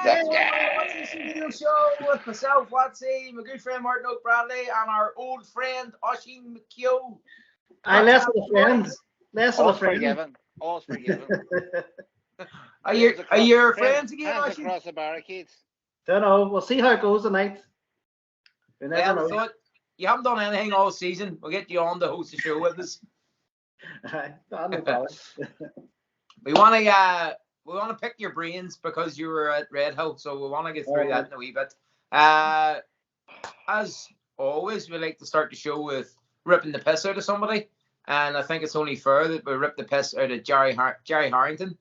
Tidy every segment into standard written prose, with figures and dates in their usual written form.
What's the Subbuteo show with myself, Watsy, my good friend Martin O'Bradley, and our old friend Oisin McKeough. Less of the friends. Less of the friends. All's forgiven. Are your friends again, hands Oisin? across the barricades. Don't know. We'll see how it goes tonight. We never know. Thought you haven't done anything all season. We'll get you on to host the show with us. We want to pick your brains because you were at Redhill, so we want to get through that in a wee bit. As always, we like to start the show with ripping the piss out of somebody, and I think it's only fair that we rip the piss out of Jerry Harrington,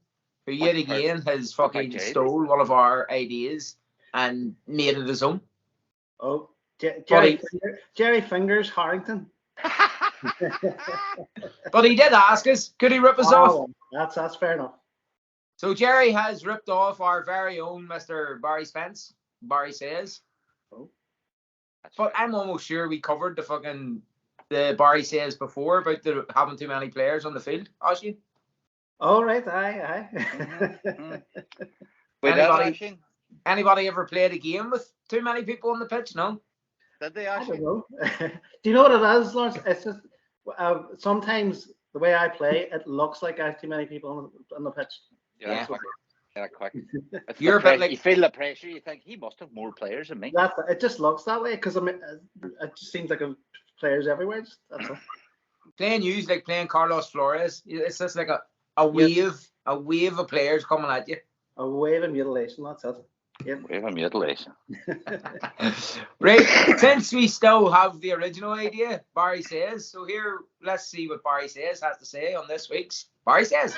who yet again has fucking stole one of our ideas and made it his own. Oh, Jerry Fingers Harrington. But he did ask us, could he rip us off? That's fair enough. So Jerry has ripped off our very own Mr. Barry Spence. Barry says. Oh. But I'm almost sure we covered the Barry says before about having too many players on the field, Oisin. All right, aye. Anybody ever played a game with too many people on the pitch? No. Did they I actually? don't know. Do you know what it is, Lawrence? It's just sometimes the way I play, it looks like I have too many people on the pitch. Yeah. Quick. You're a bit like, you feel the pressure. You think he must have more players than me. It just looks that way because it just seems like players everywhere. That's all. Playing you is like playing Carlos Flores. It's just like a wave of players coming at you. A wave of mutilation. That's it. Yep. Wave of mutilation. Right. Since we still have the original idea, Barry says. So here, let's see what Barry says has to say on this week's Barry Says.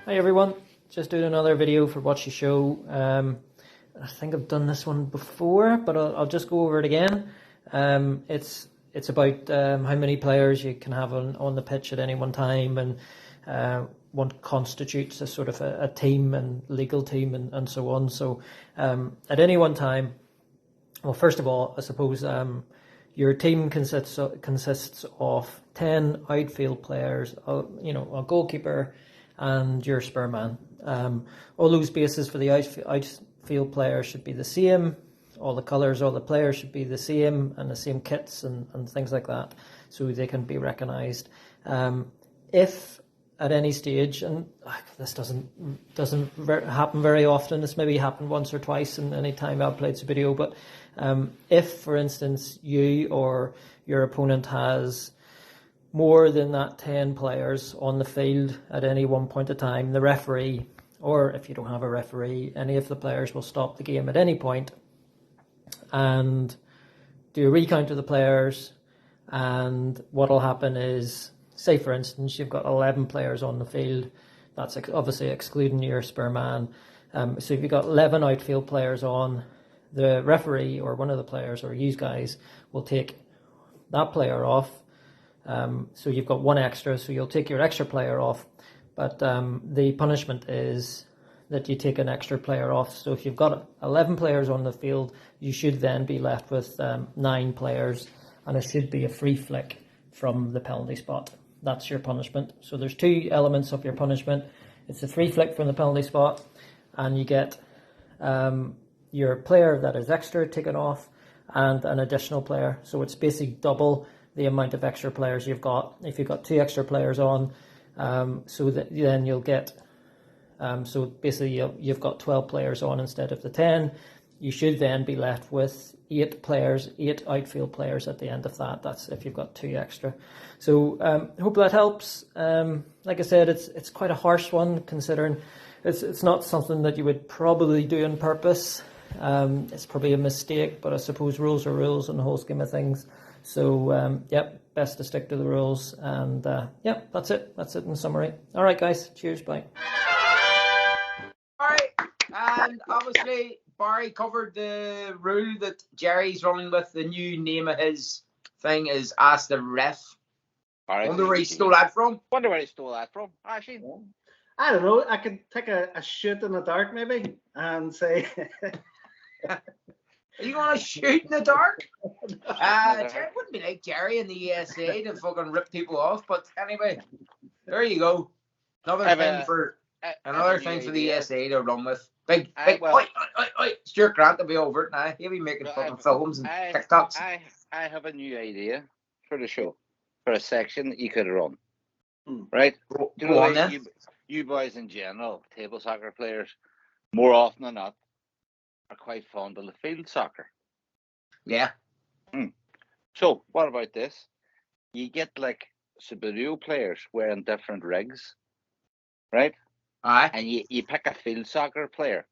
Hi everyone, just doing another video for Watch the Show. I think I've done this one before, but I'll just go over it again. It's about how many players you can have on the pitch at any one time, and what constitutes a sort of a team and legal team and so on. So at any one time, well, first of all, I suppose your team consists of 10 outfield players, a goalkeeper, and your spur man. All those bases for the outfield players should be the same. All the colours, all the players should be the same, and the same kits and things like that, so they can be recognised. If at any stage, and this doesn't happen very often, this maybe happened once or twice in any time I've played Subbuteo, but if, for instance, you or your opponent has more than that 10 players on the field at any one point of time, the referee, or if you don't have a referee, any of the players will stop the game at any point and do a recount of the players. And what will happen is, say for instance, you've got 11 players on the field. That's obviously excluding your spur man. So if you've got 11 outfield players on, the referee or one of the players or you guys will take that player off. So you've got one extra, so you'll take your extra player off. But the punishment is that you take an extra player off. So if you've got 11 players on the field, you should then be left with 9 players, and it should be a free flick from the penalty spot. That's your punishment. So there's 2 elements of your punishment. It's a free flick from the penalty spot, and you get your player that is extra taken off and an additional player. So it's basically double the amount of extra players you've got. If you've got 2 extra players on, so that then you'll get, so basically you've got 12 players on instead of the 10. You should then be left with 8 players, 8 outfield players at the end of that. That's if you've got 2 extra. So hope that helps. Like I said, it's quite a harsh one, considering it's not something that you would probably do on purpose. It's probably a mistake, but I suppose rules are rules in the whole scheme of things. So, best to stick to the rules. And, that's it. That's it in summary. All right, guys. Cheers. Bye. All right. And obviously, Barry covered the rule that Jerry's running with. The new name of his thing is Ask the Ref. I wonder where he stole that from. Actually. I don't know. I could take a shoot in the dark, maybe, and say... Are you going to shoot in the dark? It wouldn't be like Jerry in the ESA to fucking rip people off. But anyway, there you go. Another thing for Another thing for the ESA to run with. Big, well, Stuart Grant will be over it now. He'll be making fucking films and TikToks. I have a new idea for the show, for a section that you could run. Right? Go on then. You boys in general, table soccer players, more often than not, are quite fond of the field soccer. Yeah. So, what about this? You get like Subbuteo players wearing different rigs, right? Aye. And you pick a field soccer player.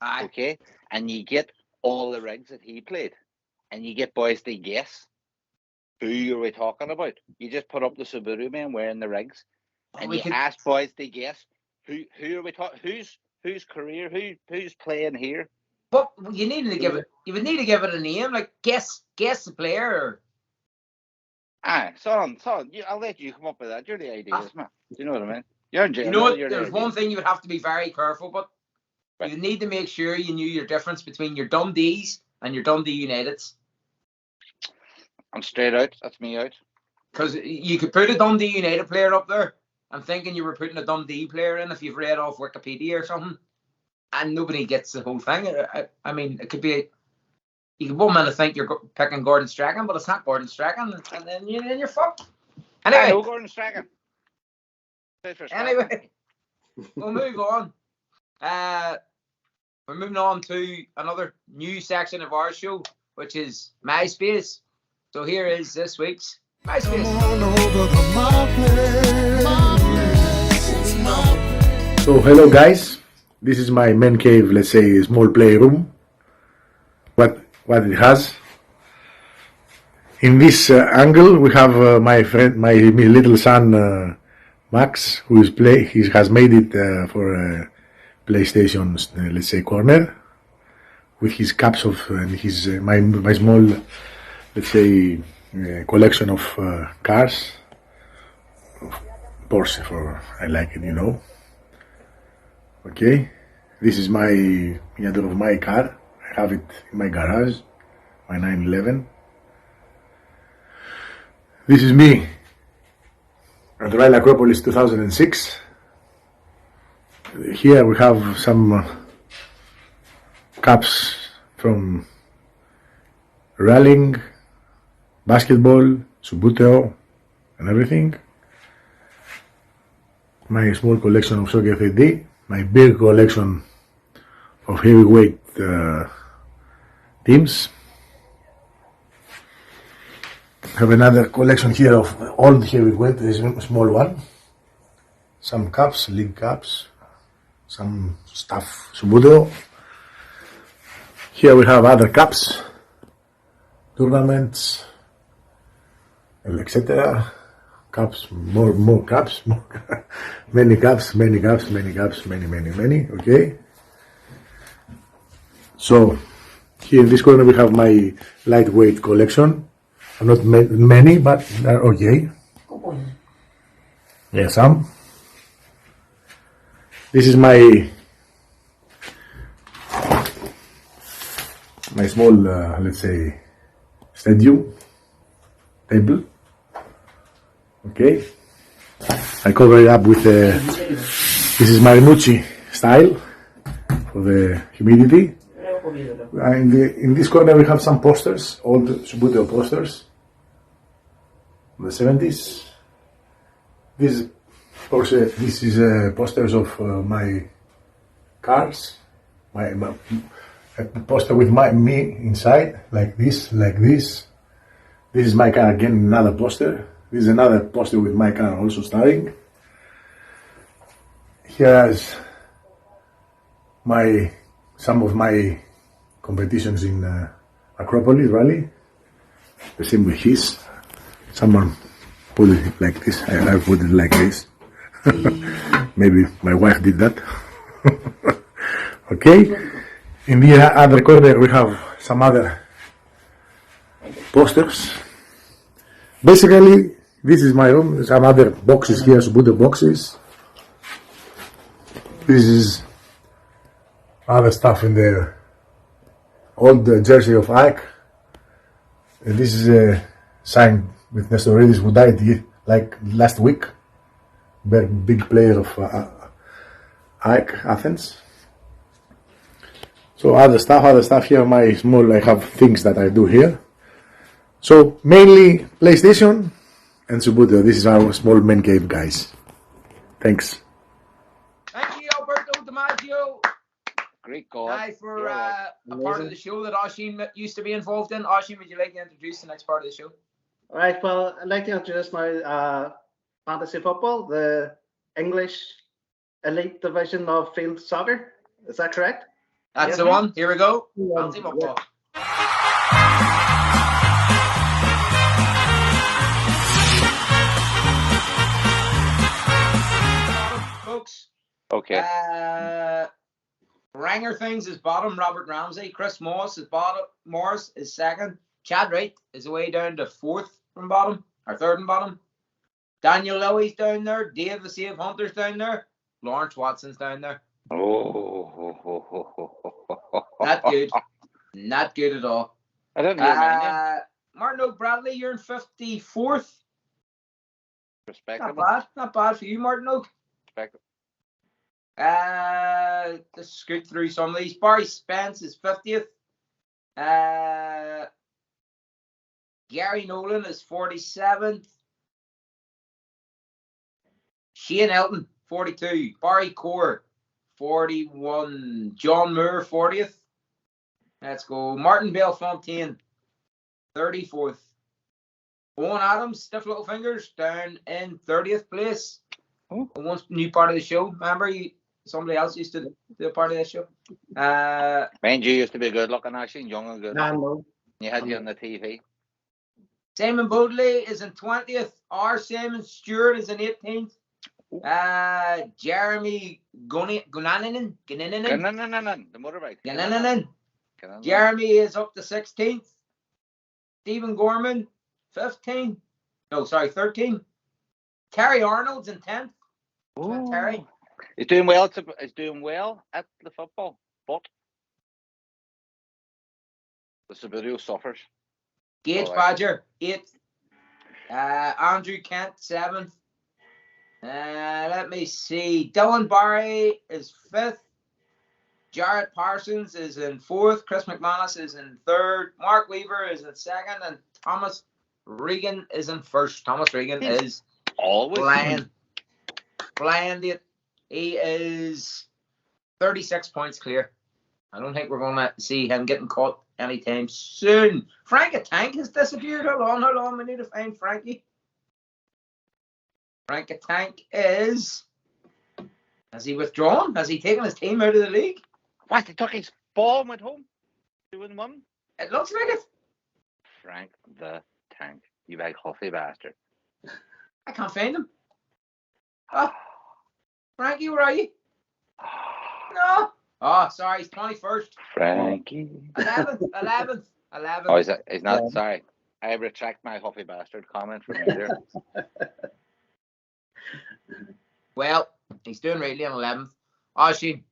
Aye. Okay? And you get all the rigs that he played. And you get boys to guess who are we talking about. You just put up the Subbuteo men wearing the rigs. And you ask boys to guess who are we talking, whose career, who's playing here. But you would need to give it a name, like guess the player. Aye, son, I'll let you come up with that. You're the ideas, man. Do you know what I mean? You're in jail. You know what? There's one thing you would have to be very careful, but you need to make sure you knew your difference between your Dundees and your Dundee Uniteds. I'm straight out. That's me out. Because you could put a Dundee United player up there. I'm thinking you were putting a Dundee player in if you've read off Wikipedia or something, and nobody gets the whole thing. I mean, it could be. You could one minute think you're picking Gordon Strachan, but it's not Gordon Strachan, and then you're fucked. Anyway, I know Gordon Strachan. Anyway, we'll move on. We're moving on to another new section of our show, which is MySpace. So here is this week's MySpace. So hello guys, this is my man cave, let's say small playroom. What it has. In this angle we have my friend, my little son Max, who is he has made it for PlayStation's let's say corner, with his caps of and his my small, let's say, collection of cars, Porsche, for I like it, you know. Okay, this is my miniature of my car. I have it in my garage, my 911. This is me at Royal Acropolis 2006. Here we have some caps from rallying, basketball, Subbuteo, and everything. My small collection of soccer 3D. My big collection of heavyweight teams. Have another collection here of old heavyweight, this small one. Some cups, league cups, some stuff, Subbuteo. Here we have other cups, tournaments, etc. Cups, more cups, many cups, many, okay? So, here in this corner we have my lightweight collection. Not many, but they're okay. Yeah, some. This is my small, let's say, stadium table. Okay, I cover it up with this is my Ranucci style for the humidity. In this corner we have some posters, old Subbuteo posters from the 70s. This is posters of my cars, my a poster with me inside, like this. This is my car again, another poster. This is another poster with my car also starring. Here is some of my competitions in Acropolis rally. The same with his. Someone put it like this. I put it like this. Maybe my wife did that. Okay. In the other corner we have some other posters. Basically, this is my room. Some other boxes here, Subbuteo boxes. This is other stuff in there. Old jersey of Ike. And this is a sign with Nestoridis, who died like last week. Big player of AEK Athens. So other stuff here. My small, I have things that I do here. So mainly PlayStation and Subbuteo. This is our small man cave, guys. Thanks. Thank you, Alberto DiMaggio. Great God. Hi, for a part of the show that Oisín used to be involved in. Oisín, would you like to introduce the next part of the show? All right, well, I'd like to introduce my fantasy football, the English elite division of field soccer. Is that correct? That's the one. Here we go. Fantasy football. Folks. Okay. Ranger things is bottom. Robert Ramsey. Chris Moss is bottom. Morris is second. Chad Wright is away down to fourth from bottom, or third and bottom. Daniel Lowy's down there. Dave the Save Hunter's down there. Lawrence Watson's down there. Not good. Not good at all. I don't hear Martin O'Bradley, you're in 54th. Respectable. Not bad for you, Martin Oak. Respectable. Let's scoot through some of these. Barry Spence is 50th. Gary Nolan is 47th. Shane Elton, 42. Barry Core, 41. John Moore, 40th. Let's go. Martin Bellefontaine, 34th. Eoin Adams, stiff little fingers, down in 30th place. One new part of the show. Remember, somebody else used to do a part of the show. Mind you used to be good looking, actually, young and good. No. You had you on the TV. Simon Bodley is in 20th. R. Simon Stewart is in 18th. Jeremy Gunananen. The motorbike. Gunananen. Jeremy is up to 16th. Stephen Gorman, 15. No, sorry, 13. Terry Arnold's in 10th. Terry. He's doing well. He's doing well at the football, but the Subbuteo suffers. Gage Badger, 8th. Andrew Kent, 7th. Let me see. Dylan Barry is 5th. Jarrett Parsons is in 4th. Chris McManus is in 3rd. Mark Weaver is in 2nd. And Thomas Regan is in 1st. Thomas Regan is always blind. He is 36 points clear. I don't think we're going to see him getting caught anytime soon. Frank a Tank has disappeared. Hold on. We need to find Frankie. Frank a Tank has he withdrawn? Has he taken his team out of the league? What? He took his ball and went home? 2-1? It looks like it. Frank the Tank. You big huffy bastard. I can't find him. Oh, Frankie, where are you? No. Oh, sorry, he's 21st. Frankie. 11th. Oh, he's not. Sorry. I retract my huffy bastard comment from earlier. Well, he's doing rightly on 11th. Oisín,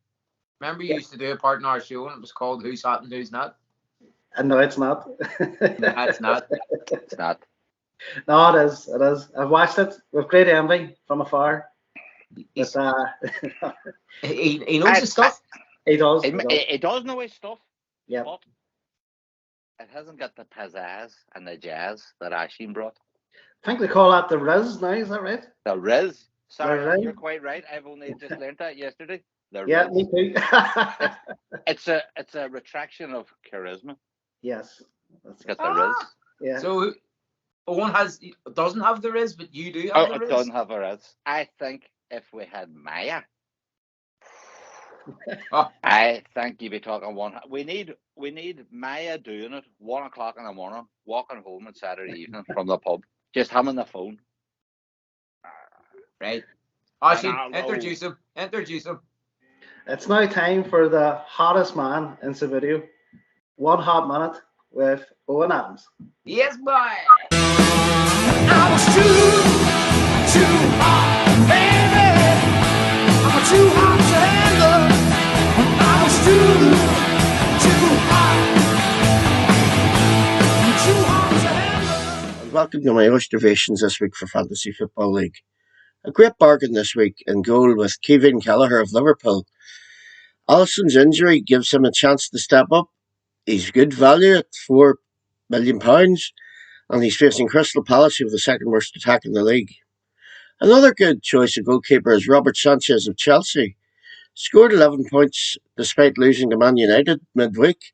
remember you used to do a part in our show and it was called Who's Hot and Who's Not? And no, it's not. No, it's not. It's not. No, it is. It is. I've watched it with great envy from afar. But, he knows his stuff. He does. He does know his stuff. Yeah. But it hasn't got the pizzazz and the jazz that Oisín brought. I think they call that the Riz now, is that right? The Riz. Sorry, Riz. You're quite right. I've only just learned that yesterday. The Yeah, Riz. me too. It's a retraction of charisma. Yes. It's got the Riz. Yeah. So Owen doesn't have the Riz, but you do have Oh, the it Riz. doesn't have a Riz. I think if we had Maya, I think you'd be talking one. We need Maya doing it 1 o'clock in the morning, walking home on Saturday evening from the pub, just having the phone. Right. Oisín, introduce him. It's now time for the hottest man in Subbuteo. 1 hot minute with Eoin Adams. Yes, boy. I was too hot, baby. I'm too hot to handle. I was too hot to handle. Welcome to my illustrations this week for Fantasy Football League. A great bargain this week in goal with Kevin Kelleher of Liverpool. Alisson's injury gives him a chance to step up. He's good value at £4 million, and he's facing Crystal Palace, who have the second worst attack in the league. Another good choice of goalkeeper is Robert Sanchez of Chelsea. Scored 11 points despite losing to Man United midweek.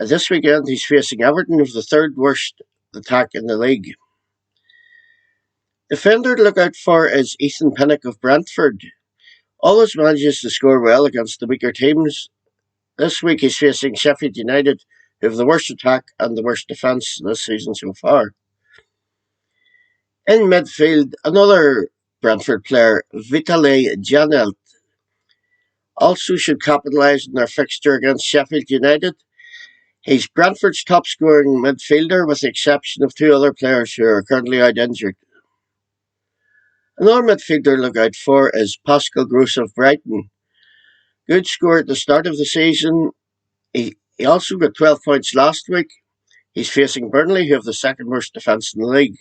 This weekend he's facing Everton, who have the third worst attack in the league. Defender to look out for is Ethan Pinnock of Brentford. Always manages to score well against the weaker teams. This week he's facing Sheffield United, who have the worst attack and the worst defence this season so far. In midfield, another Brentford player, Vitaly Janelt, also should capitalise on their fixture against Sheffield United. He's Brentford's top scoring midfielder, with the exception of two other players who are currently out injured. Another midfielder to look out for is Pascal Gross of Brighton. Good score at the start of the season. He also got 12 points last week. He's facing Burnley, who have the second worst defence in the league.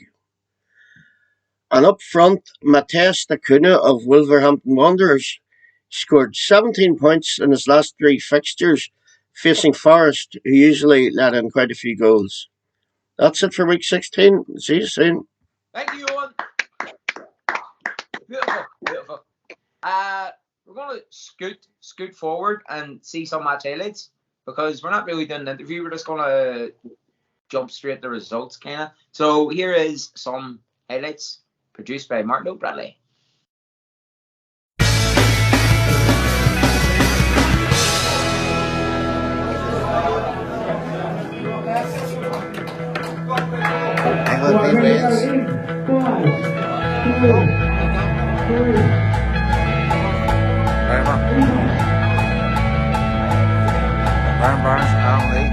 And up front, Matheus Cunha of Wolverhampton Wanderers scored 17 points in his last three fixtures, facing Forest, who usually let in quite a few goals. That's it for week 16. See you soon. Thank you, Eoin. Beautiful. We're going to scoot forward and see some match highlights, because we're not really doing an interview. We're just going to jump straight to results, kind of. So here is some highlights produced by Martin O'Bradley. England v Wales. Brian Barnes, Alan Lee.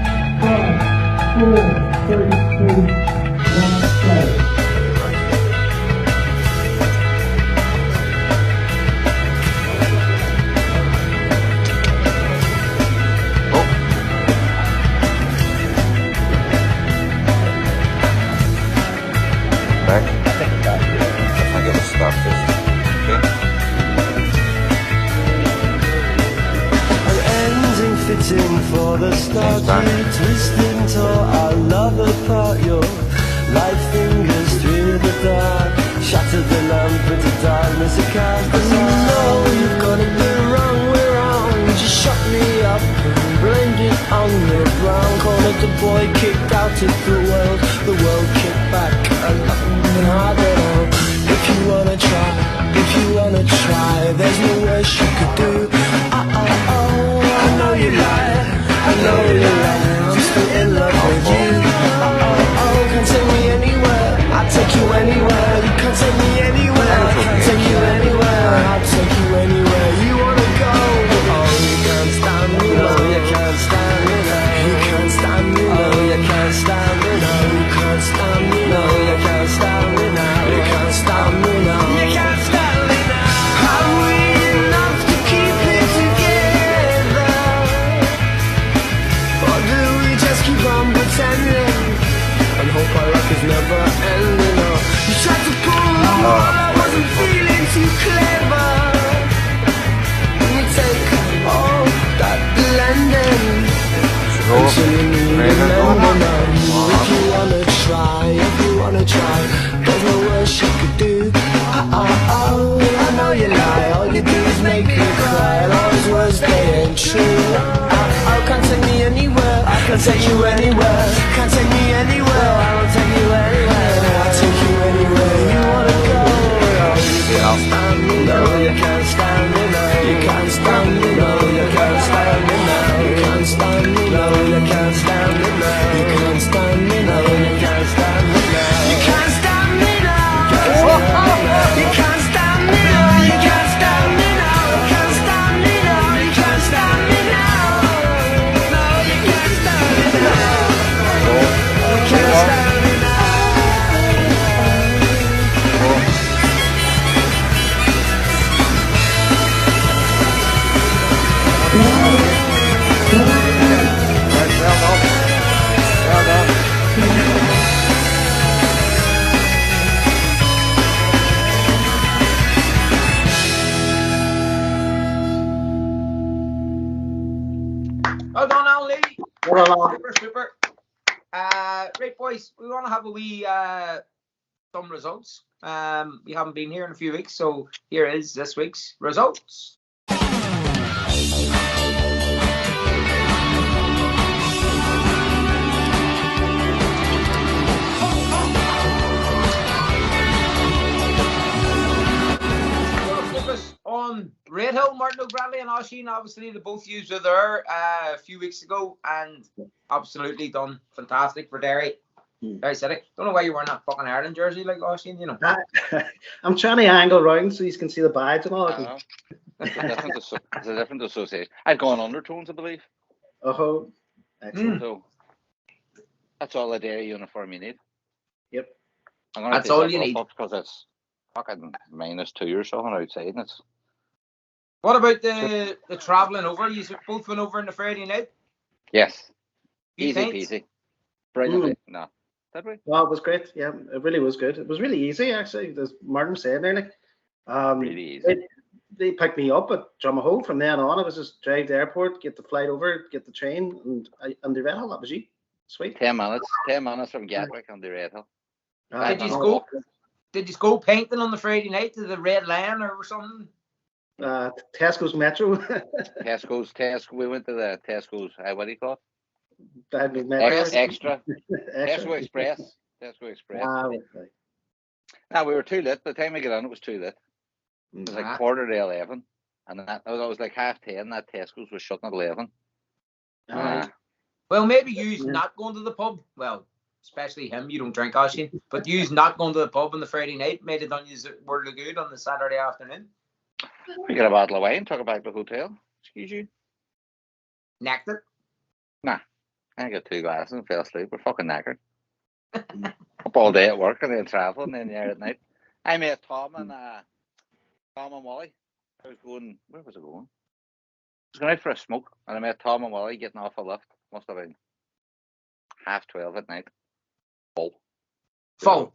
For the start, you twisting tore our love apart. Your light fingers through the dark, shattered the lamp into darkness. It cast us all. No, you've got it the wrong way round. You just shut me up and blamed it on the ground. Called it the boy kicked out of the world kicked back, and nothing I don't know. If you wanna try, there's no worse you could do. I know you lie. I know you lie, I'm still in love with you. Can't take me anywhere, I'll take you anywhere. You can't take me anywhere, I can't take you anywhere. I'll take you anywhere you wanna go. You can't stand me, no, you can't stand me, no. You can't stand me, no, you can't stand me, no. You can't stand me, no, you can't stand me, no. You can't stand me, no. You can't stand me, no. Are we enough to keep it together? Or do we just keep on pretending and hope our luck is never ending? Or you tried to pull on, I wasn't feeling too clever. And you take all that blending until you need an ending. If you wanna try, there's no worse you could do. I know you lie, all you do is make me cry, and all those words, they ain't true. Can't take me anywhere, I can't take you anywhere. Can't take me anywhere, I don't take you anywhere. I'll take you anywhere you wanna go. You can't stand me, no, you can't stand me, no. You can't stand me, no, you can't stand me, no. You can't stand me, no, you can't stand me, no. You can't stand me, no, you can't stand me, no. You can't stand me, no. You can't stand me, no, you can't stand me, no. You can't stand me, no, you can't stand me, no. Well done, Alan Lee. Well done. Super. Right, boys, we want to have a wee some results. We haven't been here in a few weeks, so here is this week's results. On Redhill, Martin O'Bradley and Oisin, obviously they both used were there a few weeks ago and absolutely done fantastic for Derry. Very silly. Don't know why you're wearing that fucking Ireland jersey like Oisin, you know. I'm trying to angle round so you can see the badge and all. It's a different association. I've gone undertones, I believe. Oh, excellent. So that's all the Derry uniform you need. Yep. That's all you need because it's fucking -2 or something outside. And it's. What about the travelling over? You both went over in the Friday night? Yes. Easy peasy. Brilliant. No. Did we? Well, it was great. Yeah, it really was good. It was really easy, actually. As Martin said nearly. Really easy. They picked me up at Drummahoe. From then on, I was just drive to the airport, get the flight over, get the train, and the Redhill. That was you. Sweet. 10 minutes from Gatwick on the Redhill. Did you go painting on the Friday night to the Red Lion or something? Tesco's Metro. Tesco. We went to the Tesco's. What do you call it? Extra. Tesco Express. Right. Now we were too late. By the time we got on, it was too late. It was like 11:15, and that was like 10:30. That Tesco's was shutting at 11. Well, maybe you not going to the pub. Well, especially him. You don't drink, Oisin, but you not going to the pub on the Friday night made it done you world of good on the Saturday afternoon. We got a bottle of wine. Took it back to the hotel. Excuse you. Knacked it? Nah. I got 2 glasses and fell asleep. We're fucking knackered. Up all day at work and then travel and then there at night. I met Tom and Wally. I was going. Where was I going? I was going out for a smoke and I met Tom and Wally getting off a lift. Must have been 12:30 at night. Full.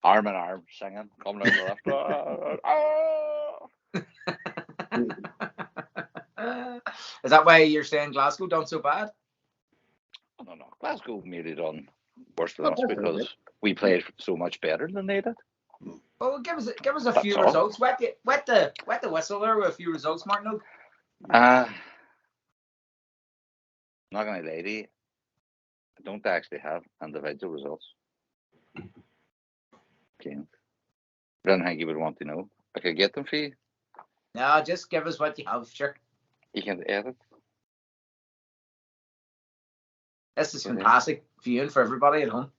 Arm in arm, singing, coming out the lift. Is that why you're saying Glasgow done so bad? I don't know. Glasgow maybe done worse than us because we played so much better than they did. Well, give us a few results. Wet the whistle there with a few results, Martin. Not gonna lie to you, I don't actually have individual results. Okay. I don't think you would want to know. I could get them for you. No, just give us what you have, sure. You can edit. This is fantastic viewing for everybody at home.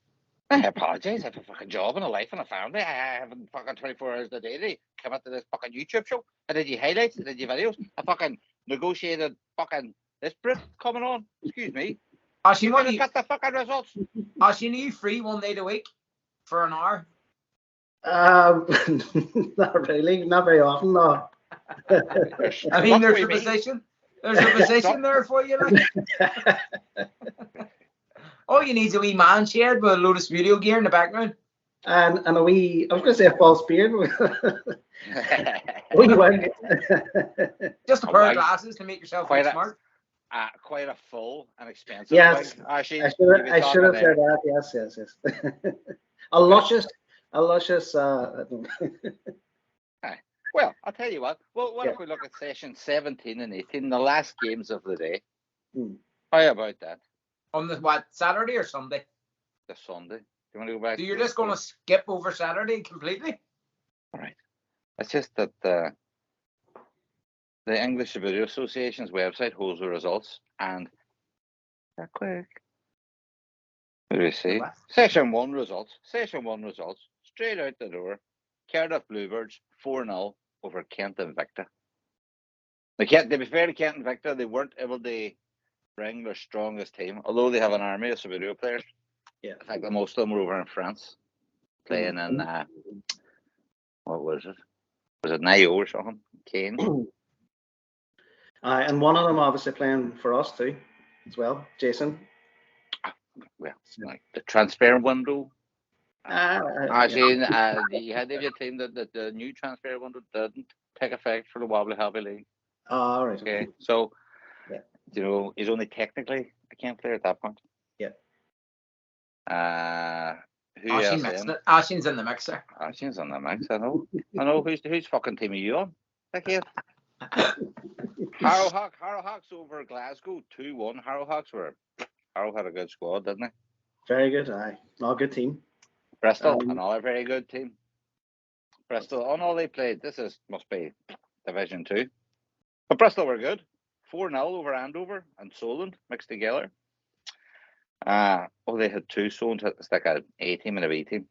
I apologise. I have a fucking job and a life and a family. I haven't fucking 24 hours a day to come up to this fucking YouTube show. I did you highlights, I did you videos. I fucking negotiated fucking this Brit coming on. Excuse me. Oisin, what got the fucking results? Oisin, are you free one day a week for an hour? Not really. Not very often, no. I mean, there's a position. There's a position there for you. Like. All you need is a wee man shed with a load of studio gear in the background. And a wee, I was going to say a false beard. Just a pair of glasses to make yourself look smart. Quite a full and expensive. Yes, I should have said that. Yes. A luscious. Well, I'll tell you what. Well, what if we look at session 17 and 18, the last games of the day? How about that? On the Saturday or Sunday? The Sunday. Do you want to go back? So you're just going to skip over Saturday completely? All right. It's just that the English Subbuteo Association's website holds the results, and they're quick. What do we see? Session 1 results. Straight out the door. Cardiff Bluebirds 4-0 over Kent Invicta. To be fair to Kent Invicta, they weren't able to bring their strongest team, although they have an army of Subbuteo players. Yeah, I think that most of them were over in France, playing in what was it? Was it Nio or something? Kane. And one of them obviously playing for us too, as well. Jason. Well, like the transfer window. Actually, you had your team that the new transfer window didn't take effect for the Wobbly Hobby League. Oh, right. Okay, so You know, he's only technically a Kent player at that point. Yeah. Who else in? Ashin's in the mixer. Ashin's on the mix. I know. Who's fucking team are you on? Dickhead. Harrowhawks over Glasgow 2-1. Harrow had a good squad, didn't they? Very good. Aye, not a good team. Bristol, another very good team. Bristol, no, they played. Must be Division 2. But Bristol were good. 4-0 over Andover and Solent mixed together. They had two. Solent it's like an A team and a B team.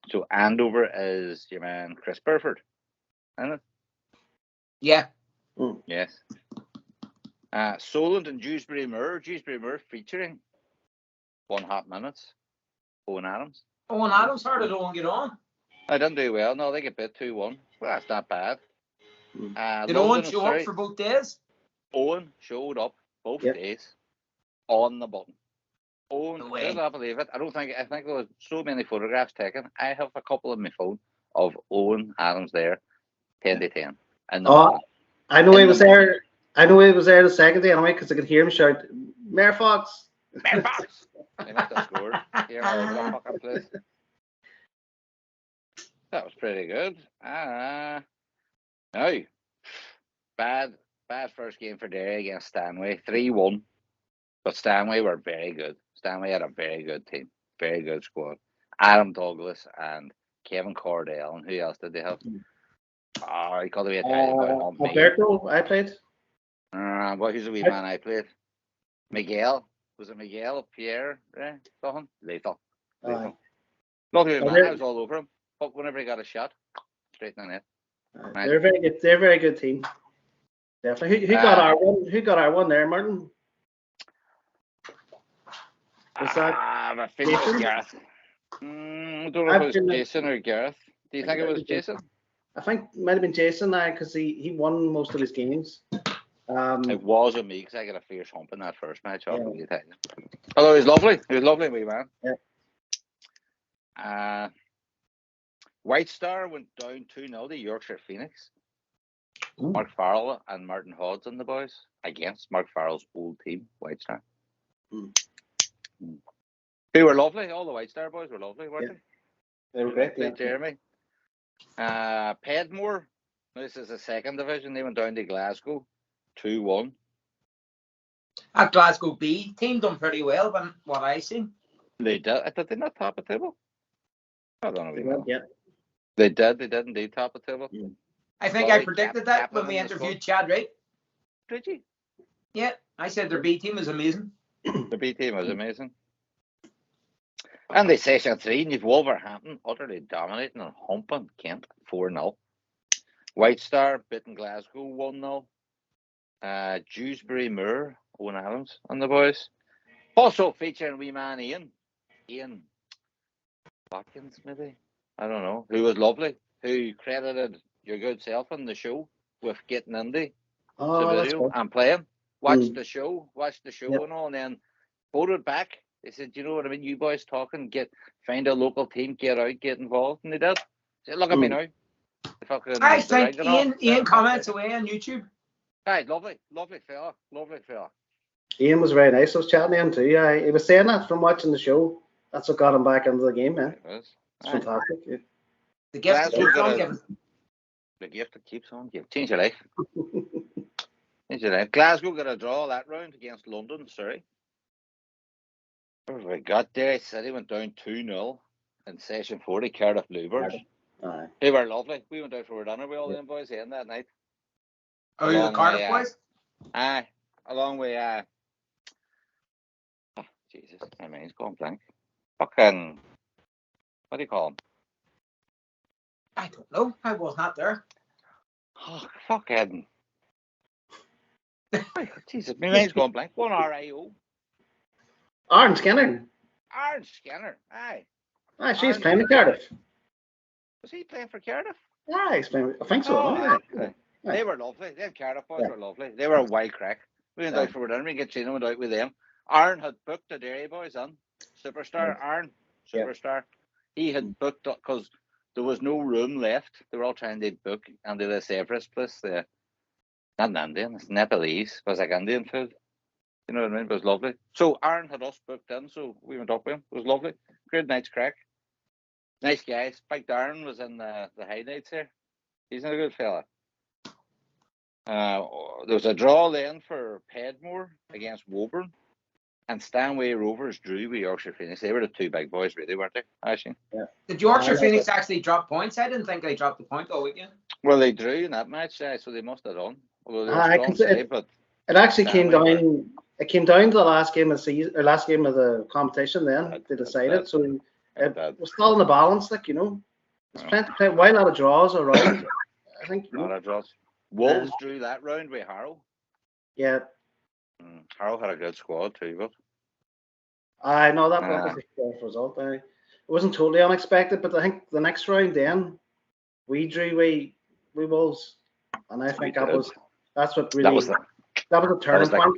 So Andover is your man Chris Burford, isn't it? Yeah. Yes. Solent and Dewsbury Moor featuring 1.5 minutes. Eoin Adams. Eoin Adams, how did Eoin get on? I didn't do well. No, they get bit 2-1. Well, that's not bad. Did Eoin show up for both days? Eoin showed up both days on the button. Eoin, could I believe it? I think there was so many photographs taken. I have a couple on my phone of Eoin Adams there, 10 to 10. And I know he was there. I know he was there the second day anyway because I could hear him shout, "Mayor Fox!" Mayor Fox! They must have scored. Here, the fucking place. That was pretty good. Now, bad first game for Derry against Stanway, 3-1. But Stanway were very good. Stanway had a very good team, very good squad. Adam Douglas and Kevin Cordell, and who else did they have? He called me a Italian boy. Alberto, I played. Who's the wee man I played? Miguel. Was it Miguel? Pierre? Something? Lethal. Lovely man. I was all over him. But whenever he got a shot, straight in the net. They're very good. They're a very good team. Definitely. Who got our one? Who got our one there, Martin? Was that? I think it was Gareth. I don't know if it was Jason or Gareth. Do you think it was Jason? I think it might have been Jason now because he won most of his games. It wasn't me because I got a fierce hump in that first match. Although he was lovely. He was lovely, wee man. Yeah. White Star went down 2-0 to Yorkshire Phoenix. Mark Farrell and Martin Hodds and the boys against Mark Farrell's old team, White Star. They were lovely. All the White Star boys were lovely, weren't they? They were great. Yeah. Jeremy. Pedmore. This is the second division. They went down to Glasgow, 2-1. That Glasgow B team done pretty well, from what I seen. They did. Did they not top a table? I don't know. Yeah. They did. They did indeed top a table. Yeah. I think I predicted that when we interviewed Chad Wright. Did you? Yeah, I said their B team was amazing. The B team was amazing. And they session 3, and you've Wolverhampton utterly dominating and humping Kent 4-0. White Star beating Glasgow 1-0. Dewsbury Moor, Eoin Adams and the boys. Also featuring wee man Ian Watkins, maybe. I don't know. Who was lovely. Who credited your good self on the show with getting into Subbuteo and playing. Watched the show and all, and then voted back. They said, you know what I mean? You boys talking, find a local team, get out, get involved. And they did. Said, look at me now. I think Ian comments away on YouTube. Right, lovely fella. Ian was very nice. I was chatting to him too. Yeah, he was saying that from watching the show. That's what got him back into the game, man. It's fantastic. Yeah. The gift that keeps on giving. The gift that keeps on giving. Change your life. Glasgow got a draw that round against London, Surrey. We got there. City went down 2-0 in session 40. Cardiff Bluebirds. They were lovely. We went out for a dinner with all them boys in that night. Oh, you're the Cardiff boys? Aye. Along with Jesus, my mind's going blank. Fucking, what do you call him? I don't know. I was not there. Oh, fucking. Jesus, my mind's going blank. One RIO. Aaron Skinner. Aye. Aye, she's playing for Cardiff. Was he playing for Cardiff? Yeah, he's playing. I think so. Aye. They were lovely. Them Cardiff boys were lovely. They were a wild crack. We went out for dinner. We get Chino went out with them. Aaron had booked the Derry boys on. Superstar, Aaron. Superstar. He had booked up because there was no room left. They were all trying to book under the Everest place. Not Indian, it's Nepalese. It was like Indian food. You know what I mean? It was lovely. So Aaron had us booked in, so we went up with him. It was lovely. Great night's crack. Nice guys. Big Darren was in the highlights here. He's a good fella. There was a draw then for Pedmore against Woburn. And Stanway Rovers drew with Yorkshire Phoenix. They were the two big boys, really, weren't they, actually? Yeah. Did Yorkshire Phoenix actually drop points? I didn't think they dropped the point all weekend. Well, they drew in that match, so they must have done. Although they were I strong can say side, but it actually came Stanway down. It came down to the last game of the season, or last game of the competition. Then they decided. So it was still in the balance, like, you know. There's plenty, why a lot of draws around. I think. A lot of draws. Wolves drew that round with Harrow. Yeah. Harrow had a good squad too, but. I know that was the first result. It wasn't totally unexpected, but I think the next round then we drew we Wolves, and I think that's what really that was a turning point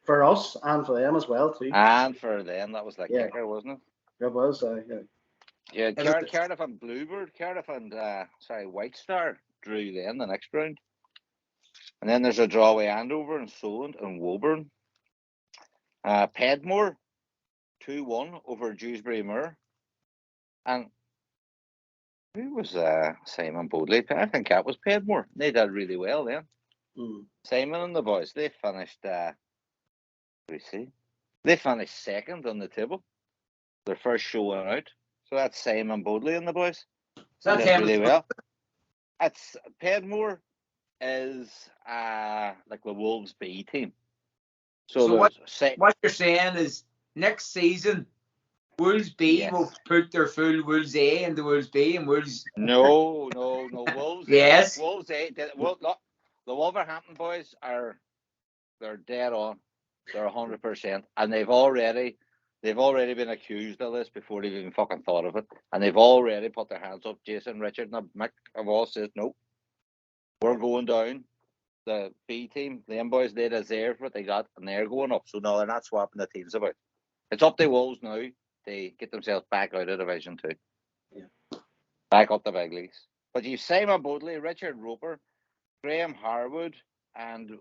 for us and for them as well too. And for them, that was like kicker, wasn't it? It was. Yeah, Cardiff and Bluebird, White Star drew then the next round, and then there's a draw with Andover and Solent and Woburn. Pedmore 2-1 over Dewsbury Moor. And who was Simon Bodley? I think that was Pedmore. They did really well then. Simon and the boys, they finished they finished second on the table. Their first showing out. So that's Simon Bodley and the boys. So they did really well. It's Pedmore is like the Wolves B team. So what you're saying is next season, Wolves B will put their full Wolves A into Wolves B and Wolves. No. Wolves. Yes. Wolves A. Look, the Wolverhampton boys they're dead on. They're 100%, and they've already been accused of this before they've even fucking thought of it, and they've already put their hands up. Jason, Richard, and Mick have all said no. We're going down. The B team, the boys, they deserve what they got, and they're going up. So no, they're not swapping the teams about. It's up to Wolves now. They get themselves back out of Division 2. Yeah. Back up the big leagues. But you Simon Bodley, Richard Roper, Graham Harwood, and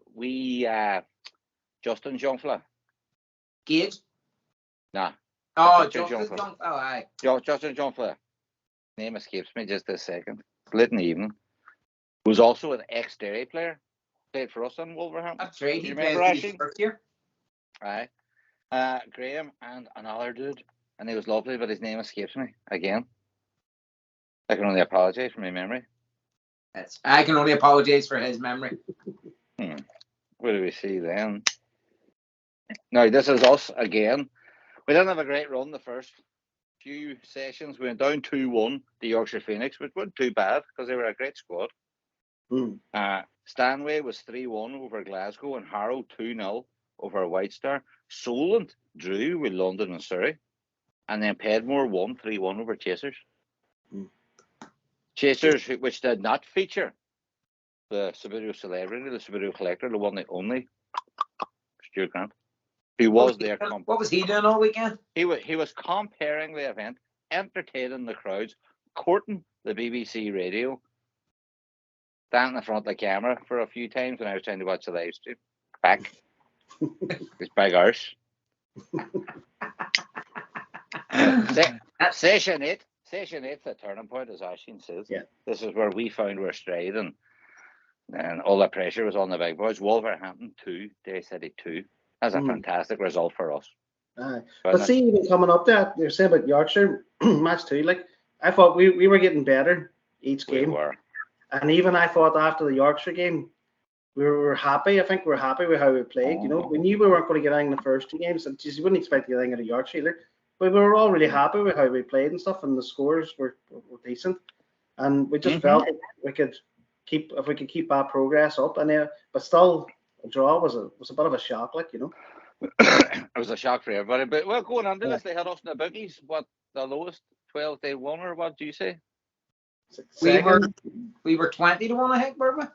Justin Jonfla. Gage? Nah. Oh, Justin Jonfla. Oh, aye. Justin Jonfla. Name escapes me just a second. Late in the evening. Who's also an ex-Derry player. Played for us in Wolverhampton. That's right. He played his first year. Aye. Graham and another dude. And he was lovely, but his name escapes me again. I can only apologise for my memory. I can only apologise for his memory. What do we see then? Now, this is us again. We didn't have a great run the first few sessions. We went down 2-1 to Yorkshire Phoenix, which wasn't too bad because they were a great squad. Stanway was 3-1 over Glasgow and Harrow 2-0 over White Star. Solent drew with London and Surrey. And then Pedmore won 3-1 over Chasers. Chasers, which did not feature the Subbuteo celebrity, the Subbuteo collector, the one and only, Stuart Grant, who was there. What was he doing all weekend? He was comparing the event, entertaining the crowds, courting the BBC radio, standing in front of the camera for a few times when I was trying to watch the live stream. Back. His big arse. Session 8, the turning point, as Ashley says. Yeah. This is where we found our stride, and all the pressure was on the big boys. Wolverhampton 2, Derry City 2. That's a fantastic result for us. But see, even coming up there, you're saying about Yorkshire match 2, like I thought we were getting better each game. We were. And even I thought after the Yorkshire game, we were happy. I think we're happy with how we played. You know, we knew we weren't going to get anything in the first 2 games, and you wouldn't expect to get anything out of Yorkshire either. But we were all really happy with how we played and stuff, and the scores were decent. And we just felt we could keep that progress up. And but still, a draw was a bit of a shock, like, you know. It was a shock for everybody. But well, going on to this, they had us in the bookies. What, the lowest 12 day one, or what do you say? We were 20 to 1, I think, weren't we?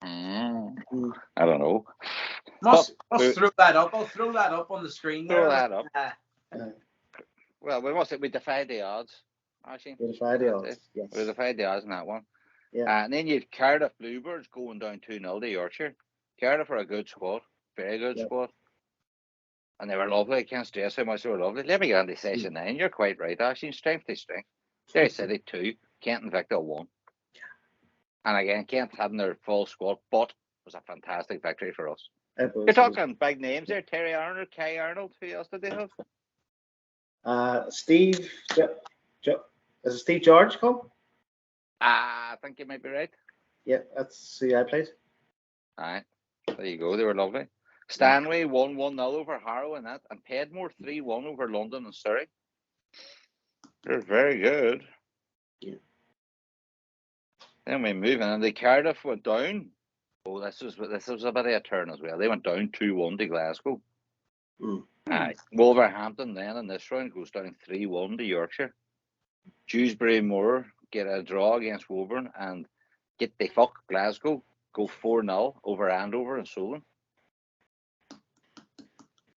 I don't know. Must throw that up. I'll throw that up on the screen. Throw that up. Well, we defied the odds, actually. We defied the odds. Yes. We defied the odds in that one. Yeah. And then you had Cardiff Bluebirds going down 2-0 to Yorkshire. Cardiff are a good squad, very good squad. And they were lovely. I can't stress how much they were lovely. Let me get on to session 9. You're quite right, actually. Strength to strength. Derry City 2, Kent and Victor 1. And again, Kent hadn't their full squad, but it was a fantastic victory for us. You're talking big names there. Terry Arnold, Kai Arnold. Who else did they have? Steve. Is it Steve George called? I think you might be right. Yeah, that's who I played. Aye. There you go. They were lovely. Stanley won 1-0 over Harrow and that, and Pedmore 3-1 over London and Surrey. They're very good. Yeah. Then we move in, and the Cardiff went down. Oh, this was a bit of a turn as well. They went down 2-1 to Glasgow. Aye. Wolverhampton then in this round goes down 3-1 to Yorkshire. Dewsbury Moor get a draw against Woburn and get the fuck Glasgow go 4-0 over Andover and Solent.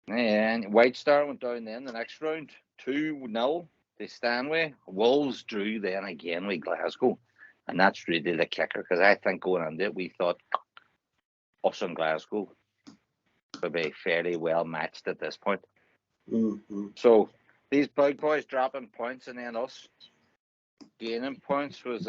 And White Star went down then the next round 2-0 to Stanway. Wolves drew then again with Glasgow, and that's really the kicker, because I think going into it we thought us and Glasgow would be fairly well matched at this point. So these big boys dropping points, and then us gaining points was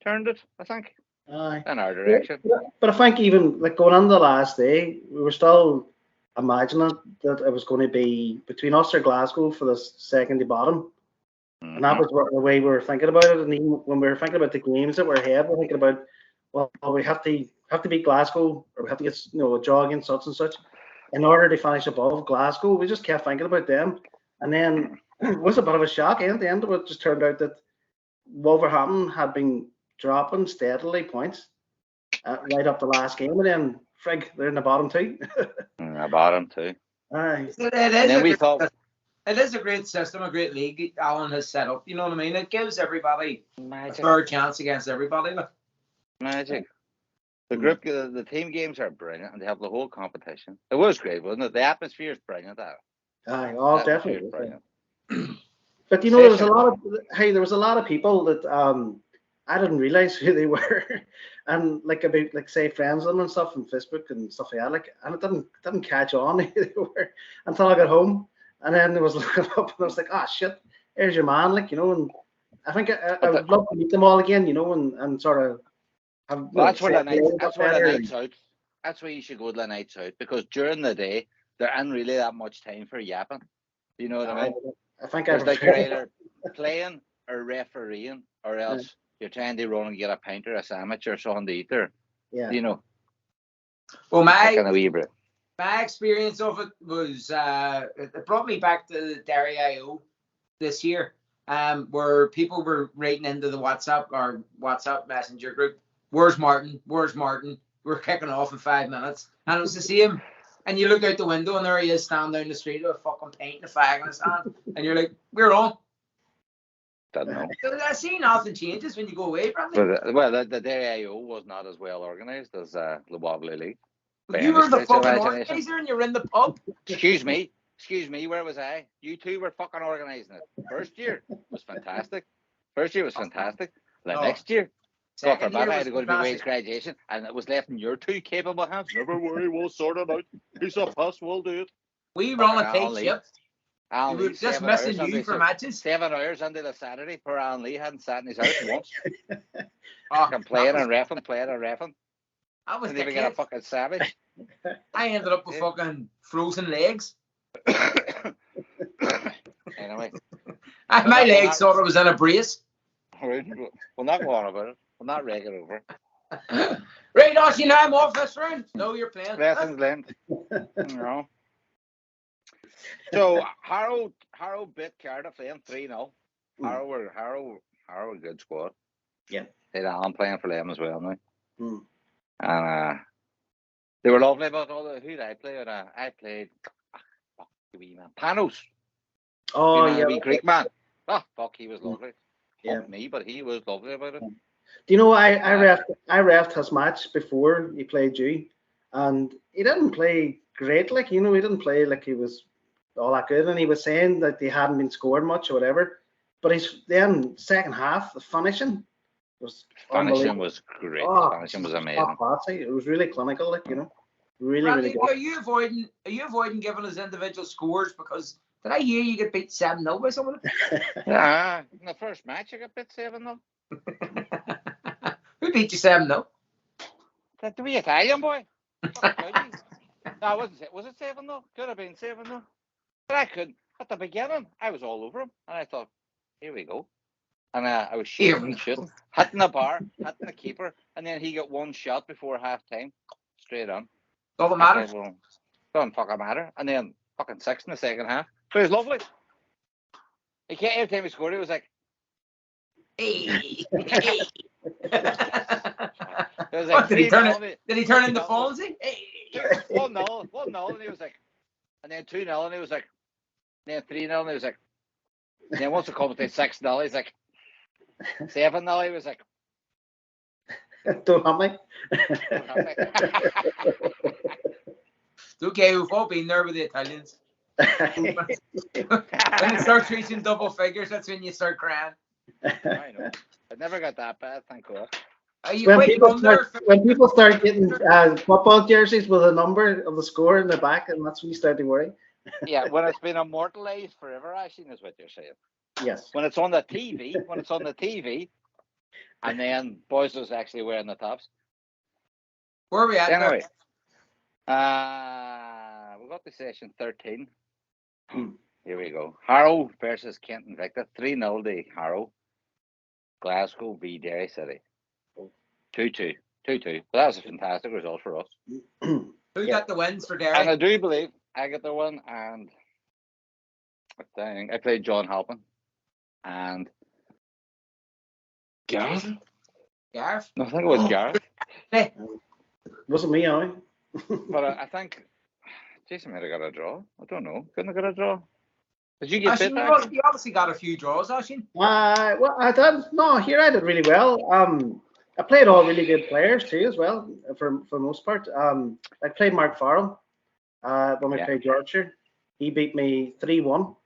turned it, I think, in our direction. But I think even like going on the last day, we were still imagining that it was going to be between us or Glasgow for the second to bottom. And that was the way we were thinking about it. And even when we were thinking about the games that were ahead, we're thinking about, well, we have to beat Glasgow, or we have to get a draw against such and such in order to finish above Glasgow. We just kept thinking about them. And then it was a bit of a shock. And at the end of it, just turned out that Wolverhampton had been dropping steadily points right up the last game. And then, frig, they're in the bottom two. The bottom two. Aye. It is a great system, a great league Alan has set up. You know what I mean? It gives everybody a fair chance against everybody. Magic. The group, the team games are brilliant, and they have the whole competition. It was great, wasn't it? The atmosphere is brilliant. Aye, definitely. But you know, there was a lot of people that I didn't realize who they were, and about say friends of them and stuff on Facebook and stuff like that. And it didn't catch on who they were until I got home, and then I was looking up and I was like, oh shit, there's your man, and I think I would love to meet them all again, and sort of. That's where the nights out. That's where you should go to the nights out, because during the day there isn't really that much time for yapping. You know what I mean? I think you're either playing or refereeing, or else you're trying to run and get a pint or a sandwich or something to eat there. Yeah. Well, my experience of it was it brought me back to the Derry IO this year, where people were writing into the WhatsApp messenger group, Where's Martin? We're kicking off in 5 minutes. And it was the same. And you look out the window and there he is standing down the street with a fucking paint and a fag in his hand. And you're like, we're on. Don't know. I see nothing changes when you go away, Bradley. Well, the Derry IO was not as well organised as the Wobbly League. You were the fucking organiser and you're in the pub. Excuse me, where was I? You two were fucking organising it. First year was fantastic. Next year, I had to go to my wage graduation, and it was left in your two capable hands. Never worry, we'll sort it out. Piece of us, we'll do it. We run a tight ship. We were just missing you for matches. 7 hours into the Saturday, poor Alan Lee hadn't sat in his house once. Playing and reffing. I was didn't even get a fucking sandwich. I ended up with fucking frozen legs. Anyway. My legs thought it was in a brace. We'll not go on about it. We'll not rag it over. Right, Ossie, now I'm off this round. No, you're playing. Lessons learned. No. So Harrow bit Cardiff then 3-0. Harrow were a good squad. Yeah. I'm playing for them as well now. And they were lovely, but who did I play with? I played Panos. Oh, yeah. Wee Greek man. Oh, fuck, he was lovely. Yeah. Fuck me, but he was lovely about it. Do you know, I refed his match before he played you, and he didn't play great. He didn't play like he was all that good, and he was saying that they hadn't been scoring much or whatever. But then second half, the finishing was Finishing unbelievable. was great. Oh, Finishing was top amazing. classy. It was really clinical, like, you know, really, Bradley, really good. are you avoiding giving us individual scores? Because did I hear you get beat 7-0 by someone? Yeah, in the first match I got bit 7-0. Who beat you 7-0? That to be Italian boy. No, was it 7-0? Could have been 7-0. But I couldn't. At the beginning, I was all over him, and I thought, here we go. And I was shooting, hitting the bar, hitting the keeper, and then he got one shot before half time, straight on. Doesn't matter. Thought, well, doesn't fucking matter. And then fucking 6 in the second half. So it was lovely. Every time he scored, it was like, Hey. it was What, like did he turn into 3-0. Fonzie? Hey. 1-0, and he was like, and then 2-0, and he was like, and then 3-0, and he was like, and then once it comes to 6-0, he's like, 7-0, he was like, Don't have me. It's okay, we've all been there with the Italians. When it starts reaching double figures, that's when you start crying. I know. I never got that bad, thank God. When people start getting football jerseys with a number of the score in the back, and that's when you start to worry. Yeah, when it's been immortalized forever, Aisling, is what you're saying. Yes. When it's on the TV, and then boys was actually wearing the tops. Where are we at? Anyway, we got to session 13. Here we go. Harrow versus Kent Invicta. 3-0 to Harrow. Glasgow v Derry City. 2-2. 2-2. But that was a fantastic result for us. Who got the wins for Derry? And I do believe I got the one, and I played John Halpin and Gareth. Gareth? No, I think it was Gareth. Wasn't me, I. But I think Jason might have got a draw. I don't know. Couldn't have got a draw. Did you get bit? You obviously got a few draws, Aisling. Well, I did. No, here I did really well. I played all really good players too, as well, for the most part. I played Mark Farrell when we played Yorkshire. He beat me 3-1.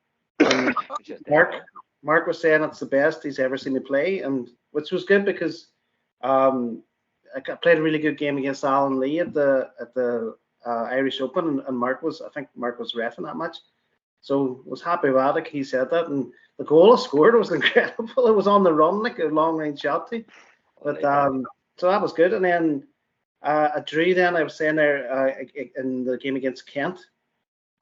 Mark was saying it's the best he's ever seen me play, and which was good because I played a really good game against Alan Lee at the Irish Open, and I think Mark was ref in that match. So was happy with it. He said that, and the goal I scored was incredible. It was on the run, like a long range shot too. But so that was good. And then I drew. Then I was saying there in the game against Kent,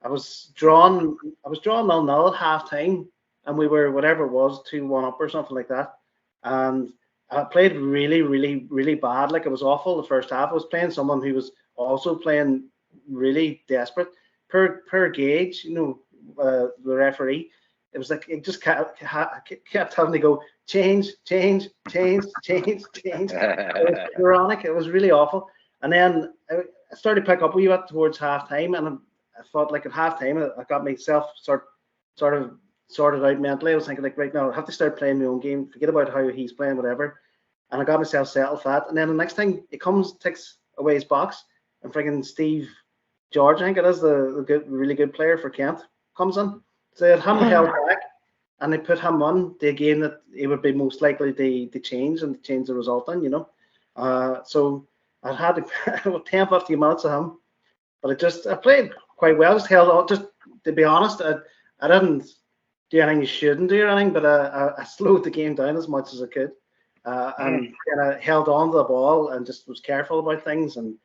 I was drawn 0-0 at half time, and we were whatever it was 2-1 up or something like that. And I played really, really, really bad. Like it was awful the first half. I was playing someone who was also playing really desperate. Per Gage, the referee, it was like it just kept having to go change. It was ironic. It was really awful. And then I started to pick up a wee bit towards half time, and I thought like at half time I got myself sort of sorted out mentally. I was thinking like, right now I have to start playing my own game, forget about how he's playing, whatever. And I got myself settled for that. And then the next thing it takes away his box, and friggin' Steve George, I think it is the really good player for Kent, comes in. So they had him held back, and they put him on the game that he would be most likely to change and change the result in, So I had 10-15 minutes of him, but I played quite well. Just held on. Just to be honest, I didn't do anything you shouldn't do or anything, but I slowed the game down as much as I could, and kind of held on to the ball and just was careful about things, and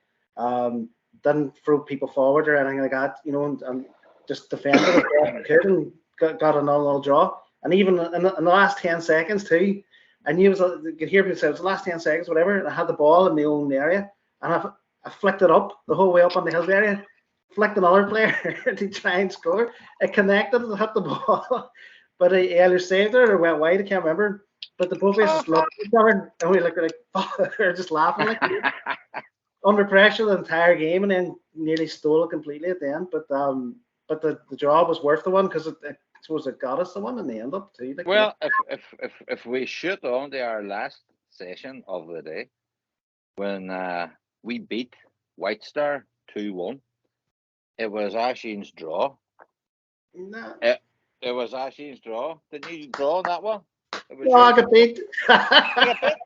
didn't throw people forward or anything like that, and just defended as best I could, and got a 0-0 draw. And even in the last 10 seconds too, I knew you could hear me say it was the last 10 seconds, whatever, and I had the ball in my own area, and I flicked it up the whole way up on the his area, flicked another player to try and score. It connected and hit the ball, but he either saved it or went wide. I can't remember. But the both of us just looked at each other, and we looked like they're just laughing like under pressure the entire game, and then nearly stole it completely at the end. But the draw was worth the one because I suppose it got us the one in the end up too. Well, if we shoot on to our last session of the day, when we beat White Star 2-1, it was Aislinn's draw. No. It was Aislinn's draw. Didn't you draw on that one? It was No, I yours. got beat. You got beat?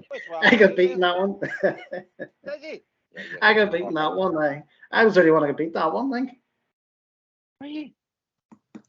Which one? I got beaten that one. Did you? Yeah, you I got beaten that one. I was the only one I got beat that one, I think. Were you?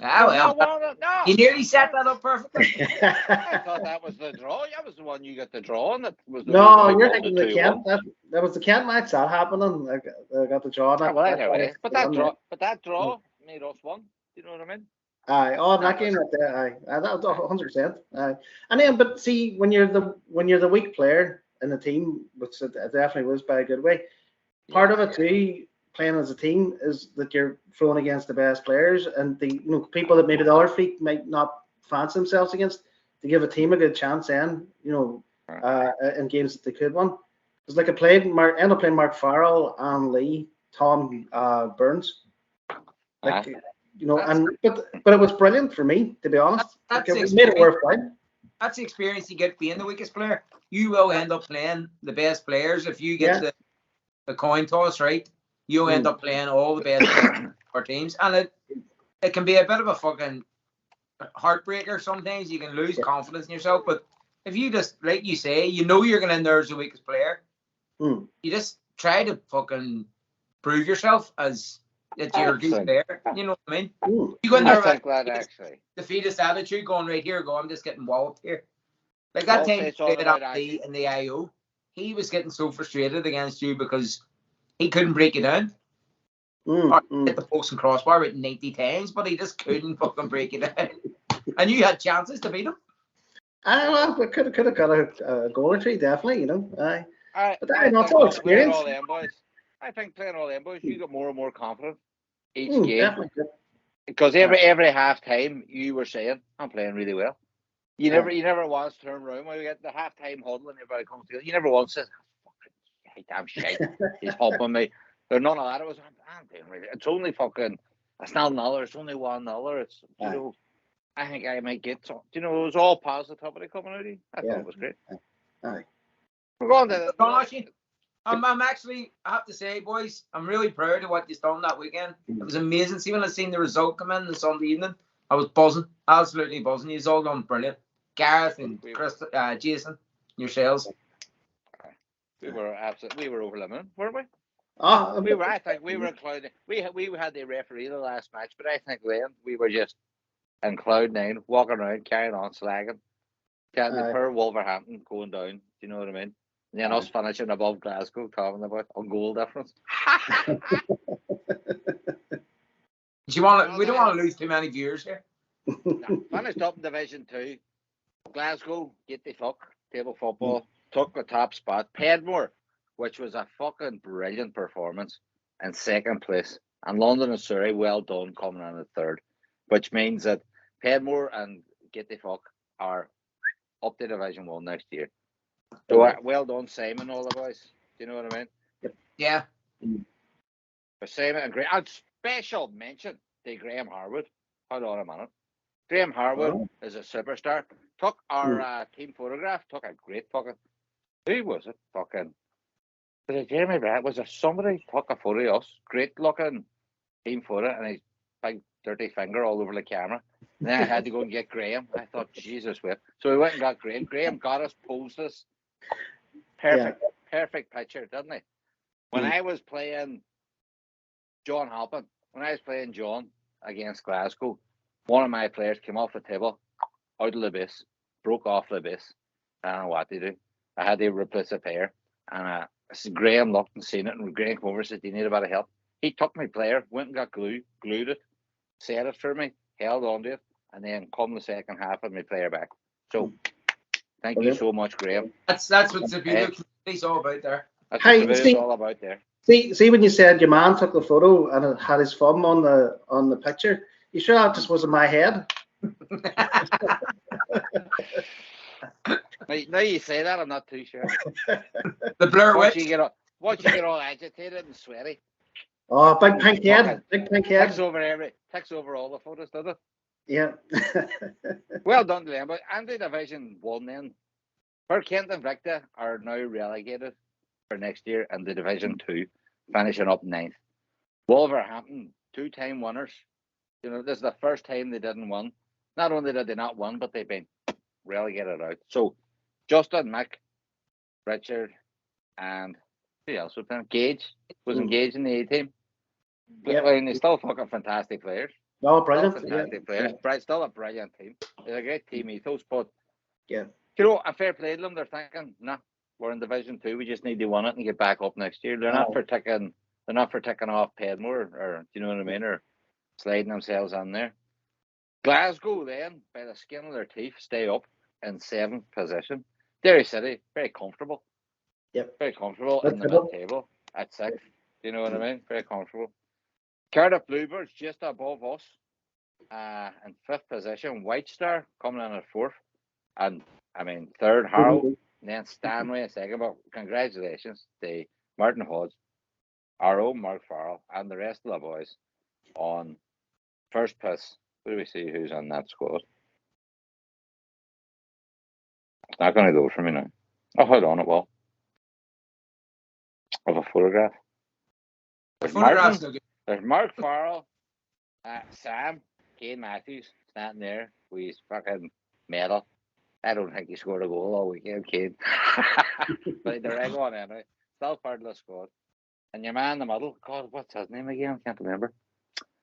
Ah, well, No. you nearly set that up perfectly. I thought that was the draw. That was the one you got the draw on. That was the No, one you're won thinking the the Kent. 2-1. That was the Kent match that happening. I got the draw. Ah, well, anyway, but that draw made us one. Do you know what I mean? Aye, in that game right there, aye, that was 100%. Aye, and then, but see, when you're the weak player in the team, which it definitely was by a good way, part of it too, playing as a team, is that you're thrown against the best players and the people that maybe the other feet might not fancy themselves against, to give a team a good chance. Then in games that they could win. Because like ended up playing Mark Farrell and Lee, Tom Burns, like. But it was brilliant for me, to be honest. It made it worthwhile. That's the experience you get being the weakest player. You will end up playing the best players if you get the coin toss right. You'll end up playing all the best players for teams, and it can be a bit of a fucking heartbreaker sometimes. You can lose confidence in yourself, but if you just, like you say, you're going in there as the weakest player, you just try to fucking prove yourself as that you're a good player. You know what I mean? You go in there with defeatist attitude, going right here, I'm just getting walloped here. Like that time he played it in the IO, he was getting so frustrated against you because he couldn't break you down. Hit the post and crossbar about 90 times, but he just couldn't fucking break it down. And you had chances to beat him. I could have got a goal or two, definitely. But that's all experience. I think playing all them boys, you got more and more confident each game. Definitely. Because every half time you were saying, I'm playing really well. You never once turn around when we get the half time huddle and everybody comes together. You never once said, fucking damn shit, he's humping me. There's none of that. It was, I'm doing really. It's only fucking, it's not another, it's only $1. It's, I think I might get some. It was all positivity coming out of you. I thought it was great. Aye. We're going to I'm actually, I have to say, boys, I'm really proud of what you've done that weekend. It was amazing. See, when I seen the result come in the Sunday evening, I was buzzing, absolutely buzzing. You've all done brilliant. Gareth and Chris, Jason, yourselves. We were over limit, weren't we? I think we were in cloud. We had the referee the last match, but I think then we were just in cloud nine, walking around, carrying on, slagging. The poor Wolverhampton going down. Do you know what I mean? And then us finishing above Glasgow, talking about a goal difference. We don't want to lose too many viewers here. Finished up in Division 2. Glasgow, get the fuck. Table football. Took the top spot. Pedmore, which was a fucking brilliant performance, in second place. And London and Surrey, well done, coming in at third. Which means that Pedmore and Get the Fuck are up to Division 1 next year. So well done, Simon, all the boys. Do you know what I mean? Yeah. For Simon and Graham. And special mention to Graham Harwood. Hold on a minute. Graham Harwood is a superstar. Took our team photograph. Took a great fucking... Who was it? Fucking... Was it Jeremy Brett? Was it somebody took a photo of us? Great looking team photo. And his big dirty finger all over the camera. And then I had to go and get Graham. I thought, Jesus, whip. So we went and got Graham. Graham got us, posed us. Perfect picture, didn't he? When I was playing John Halpin, when I was playing John against Glasgow, one of my players came off the table, out of the base, broke off the base. I don't know what to do. I had to replace a pair. And Graham looked and seen it, and Graham came over and said, do you need a bit of help? He took my player, went and got glued it, set it for me, held on to it, and then come the second half and my player back. So, thank you so much, Graham. That's what Subbuteo community's all about there. That's what Subbuteo is all about there. See when you said your man took the photo and it had his thumb on the picture, you sure that just was in my head? Now you say that, I'm not too sure. The blur once you get all agitated and sweaty. Oh, big pink head. Takes over all the photos, does it? Yeah. Well done to them. But Andy Division 1 then. For Kent and Victor are now relegated for next year in the Division 2, finishing up 9th. Wolverhampton, 2-time winners. This is the first time they didn't win. Not only did they not win, but they've been relegated out. So Justin, Mick, Richard, and who else was there? Gage was engaged in the A team. Yep. I mean, they're still fucking fantastic players. Oh, brilliant. Still fantastic players. Still a brilliant team. It's a great team ethos, but Yeah. you know, a fair play to them. They're thinking, nah, we're in Division 2. We just need to win it and get back up next year. They're not for ticking. They're not for ticking off Pedmore, or do you know what I mean, or sliding themselves in there. Glasgow then, by the skin of their teeth, stay up in 7th position. Derry City, very comfortable. Yep. Very comfortable in the mid-table at 6th. Do you know what I mean? Very comfortable. Cardiff Bluebirds just above us in 5th position. White Star coming in at 4th. And, I mean, 3rd, Harrow. And then Stanley in 2nd. But congratulations to Martin Hodge, our own Mark Farrell, and the rest of the boys on first piss. Who do we see who's on that squad? It's not going to go for me now. Oh, hold on, it will. Of a photograph. There's Mark Farrell, Sam, Kane Matthews, standing there with his fucking medal. I don't think he scored a goal all weekend, Kane. But they're egg on anyway. Still part of the squad. And your man in the middle, God, what's his name again? I can't remember.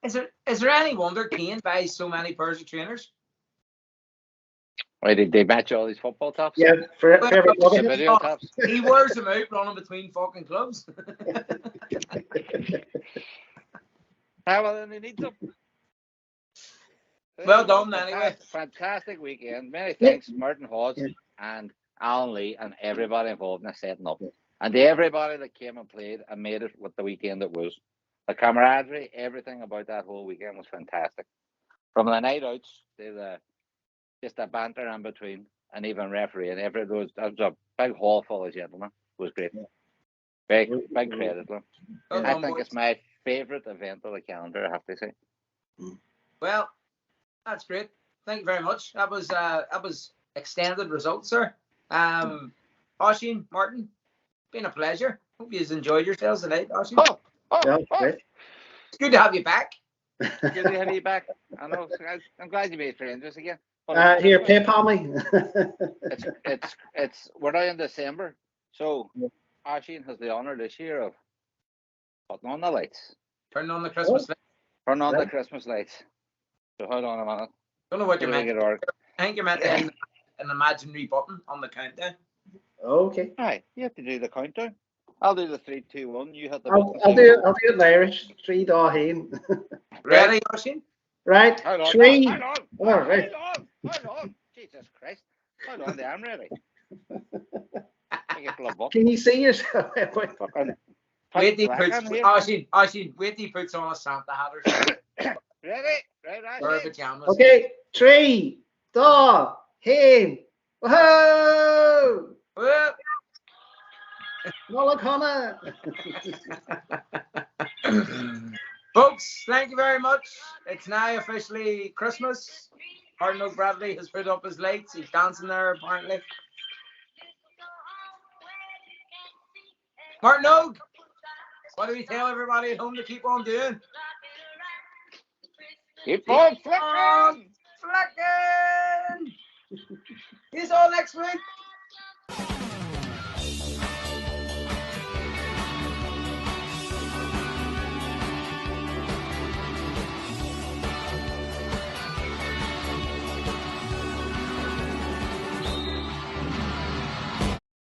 Is there any wonder Kane buys so many pairs of trainers? Why did they match all these football tops? Yeah, for every video tops. He wears them out running between fucking clubs. Well, then he needs them. Well done, anyway. Fantastic weekend. Many thanks, Martin Hodge and Alan Lee and everybody involved in the setting up. And to everybody that came and played and made it what the weekend it was. The camaraderie, everything about that whole weekend was fantastic. From the night outs to just the banter in between, and even refereeing. That was a big hall full of gentlemen. It was great. Big credit to them. I think it's my favourite event of the calendar, I have to say. Well, that's great. Thank you very much. That was extended results, sir. Oisín, Martin, been a pleasure. Hope you enjoyed yourselves tonight, Oisín. Great. It's good to have you back. Good to have you back. I know. I'm glad you made friends again. Here, PayPal me. We're now in December, so Oisín has the honour this year of putting on the lights. Turning on the Christmas lights. Turn on the Christmas lights. So hold on a minute. Don't know what you're meant to. I think you're meant to hit an imaginary button on the countdown. Okay. Aye, you have to do the countdown. I'll do the 3, 2, 1. You hit the button. I'll do it in Irish. 3, 2, 1. Ready, Oisín? Right. Hold on. 3. Hold on. Jesus Christ. Hold on, I'm ready. Can you see yourself? Wait till he puts on a Santa hat or something. Ready? Or pajamas. Okay, 3, 2, 1. Whoa! Whoop. Molokana. Folks, thank you very much. It's now officially Christmas. Martin O'Bradley has put up his lights. He's dancing there, apparently. Martin Oak, what do we tell everybody at home to keep on doing? Keep on flicking! Flicking! See you all next week.